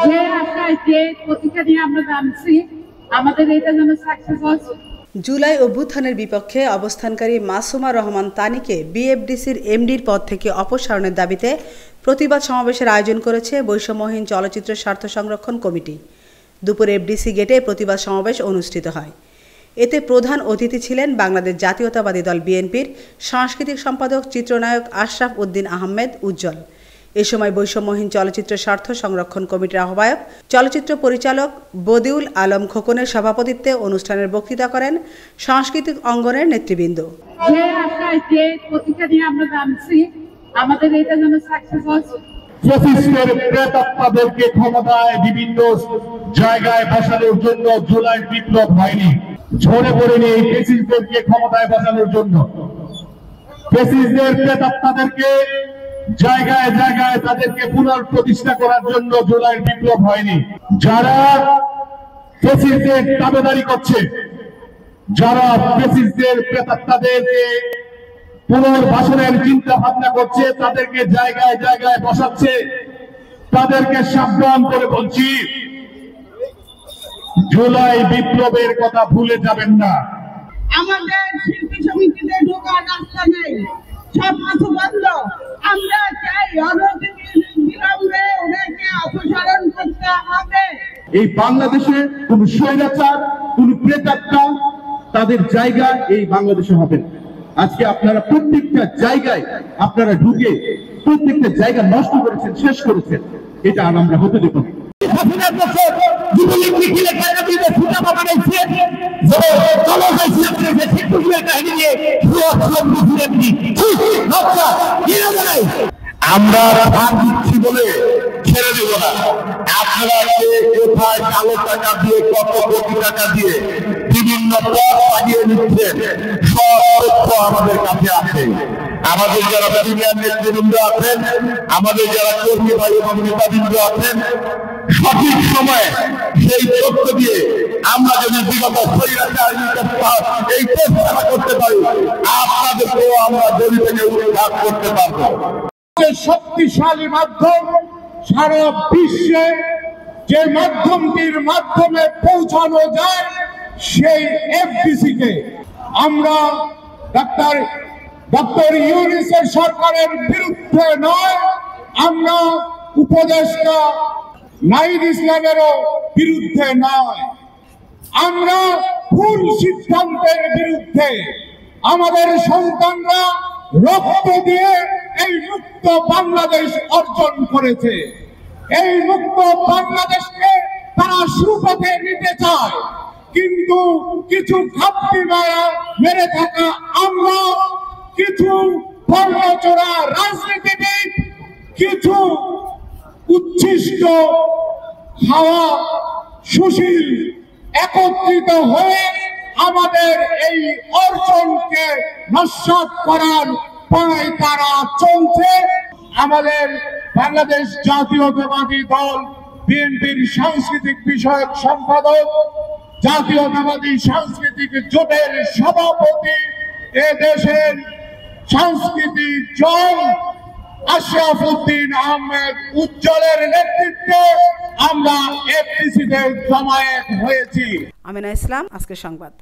যে আশায় যে প্রতীক্ষা নিয়ে আমরা জানছি আমাদের এটা যেন সাকসেস হয়। জুলাই অভ্যুত্থানের বিপক্ষে অবস্থানকারী মাসুমা রহমান তানিকে বিএফডিসির এমডির পদ থেকে অপসারণের দাবিতে প্রতিবাদ সমাবেশের আয়োজন করেছে বৈষম্যহীন চলচ্চিত্র স্বার্থ সংরক্ষণ কমিটি। দুপুরে এফডিসি গেটে প্রতিবাদ সমাবেশ অনুষ্ঠিত হয়। এতে প্রধান অতিথি ছিলেন বাংলাদেশ জাতীয়তাবাদী দল বিএনপির সাংস্কৃতিক সম্পাদক চিত্রনায়ক আশরাফ উদ্দিন আহমেদ উজ্জ্বল। এ সময় বৈষম্যহীন চলচ্চিত্র স্বার্থ সংরক্ষণ কমিটির আহ্বায়ক চলচ্চিত্র পরিচালক বদিউল আলম খোকনের সভাপতিত্বে অনুষ্ঠানের বক্তৃতা করেন সাংস্কৃতিক অঙ্গনের নেতৃবৃন্দ। যে আশায় যে প্রতীক্ষা নিয়ে আমরা জানছি আমাদের এটা যেন সাকসেস হয়। ফ্যাসিস্টের প্রেতাত্মাদেরকে ক্ষমতায় বিভিন্ন জায়গায় বসানোর জন্য জুলাই বিপ্লব হয়নি, ঝরে পড়েনি এই ফ্যাসিস্টদেরকে ক্ষমতায় বসানোর জন্য। ফ্যাসিস্টদের প্রেতাত্মাদেরকে জায়গায় জায়গায় তাদেরকে পুনঃপ্রতিষ্ঠা করার জন্য জুলাই বিপ্লব হয়নি। যারা ফ্যাসিস্টদের দাবেদারি করছে, যারা ফ্যাসিস্টদের প্রেতাত্মাদেরকে পুনর্বাসনের চিন্তা ভাবনা করছে, তাদেরকে জায়গায় জায়গায় বসাচ্ছে, তাদেরকে সাবধান করে বলছি, জুলাই বিপ্লবের কথা ভুলে যাবেন না। আমাদের শিল্পী সমিতিতে ঢোকার রাস্তা নেই, সবকিছু বন্ধ। আমরা চাই অনতিবিলম্বে ওনাকে অপসারণ করতে হবে। এই বাংলাদেশে কোন স্বৈরাচার, কোন প্রেতাত্মা তাদের জায়গা এই বাংলাদেশে হবে না। আজকে আপনারা প্রত্যেকটা জায়গায় আপনারা ঢুকে প্রত্যেকটা জায়গা নষ্ট করেছেন, শেষ করেছেন। এটা আর আমরা হতে দেব না। আমরা ধান দিচ্ছি বলে ছেড়ে দেব না। আপনারা কোথায় কালো টাকা দিয়ে, কত কোটি টাকা দিয়ে বিভিন্ন পথ লাগিয়ে নিচ্ছেন, সব তথ্য আমাদের কাছে আছে। আমাদের যারা সিনিয়র নেতৃবৃন্দ আছেন, আমাদের যারা কর্মী ভাই এবং নেতাবৃন্দ আছেন, সঠিক সময়ে সেই তথ্য দিয়ে আমরা যদি বিগত এই চেষ্টা করতে পারি, আপনাদেরকেও আমরা জড়ি থেকে উদ্ধার করতে পারবো। শক্তিশালী মাধ্যম সারা বিশ্বে যে মাধ্যমটির মাধ্যমে পৌঁছানো যায়, সেই এফডিসি কে আমরা ডক্টর ইউনূসের সরকারের বিরুদ্ধে নয়, আমরা উপদেষ্টা নাহিদ ইসলামেরও বিরুদ্ধে নয়, আমরা ভুল সিদ্ধান্তের বিরুদ্ধে। আমাদের সন্তানরা রক্ত দিয়ে এই মুক্ত বাংলাদেশ অর্জন করেছে। এই মুক্ত বাংলাদেশকে তারা সুপথে নিতে চায়, কিন্তু কিছু ঘাপটি মেরে থাকা আমরা, কিছু বর্ণচোরা রাজনীতিবিদ, কিছু উচ্ছিষ্ট হাওয়া সুশীল একত্রিত হয়ে আমাদের এই অর্জনকে নস্যাৎ করার পায় তারা চলছে। আমাদের বাংলাদেশ জাতীয়তাবাদী দল বিএনপির সাংস্কৃতিক বিষয়ক সম্পাদক, জাতীয়তাবাদী সাংস্কৃতিক জোটের সভাপতি, এ দেশের সাংস্কৃতিক জন আশরাফ উদ্দিন আহমেদ উজ্জ্বলের নেতৃত্বে আমরা এফডিসিতে জমায়েত হয়েছি। আমিনা ইসলাম, আজকের সংবাদ।